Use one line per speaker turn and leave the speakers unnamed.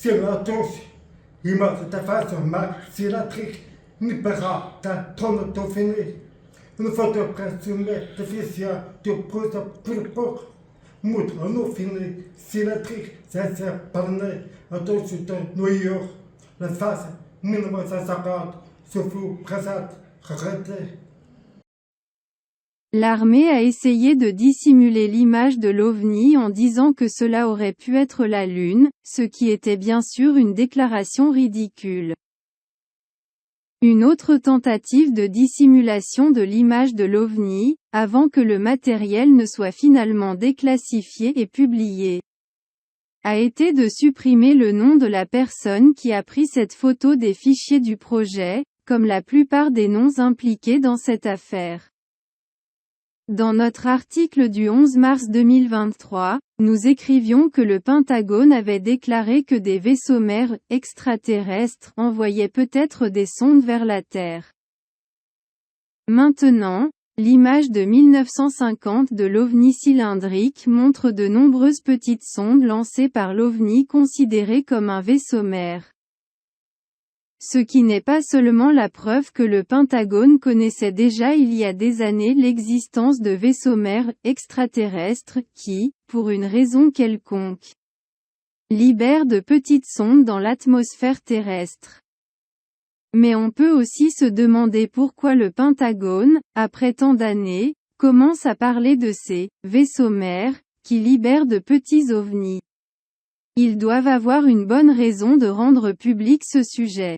Silatos, imate ta face marque silatrique, nipera ta tonne tofiné. Une photo présumée artificielle de pose purpure. Mout un fini silatrique, sincère parné, au-dessus de New York. La face 1950, se fout présente, arrêtée.
L'armée a essayé de dissimuler l'image de l'OVNI en disant que cela aurait pu être la Lune, ce qui était bien sûr une déclaration ridicule. Une autre tentative de dissimulation de l'image de l'OVNI, avant que le matériel ne soit finalement déclassifié et publié, a été de supprimer le nom de la personne qui a pris cette photo des fichiers du projet, comme la plupart des noms impliqués dans cette affaire. Dans notre article du 11 mars 2023, nous écrivions que le Pentagone avait déclaré que des vaisseaux mers extraterrestres envoyaient peut-être des sondes vers la Terre. Maintenant, l'image de 1950 de l'OVNI cylindrique montre de nombreuses petites sondes lancées par l'OVNI considéré comme un vaisseau mer. Ce qui n'est pas seulement la preuve que le Pentagone connaissait déjà il y a des années l'existence de vaisseaux mers extraterrestres qui, pour une raison quelconque, libèrent de petites sondes dans l'atmosphère terrestre. Mais on peut aussi se demander pourquoi le Pentagone, après tant d'années, commence à parler de ces vaisseaux mers qui libèrent de petits ovnis. Ils doivent avoir une bonne raison de rendre public ce sujet.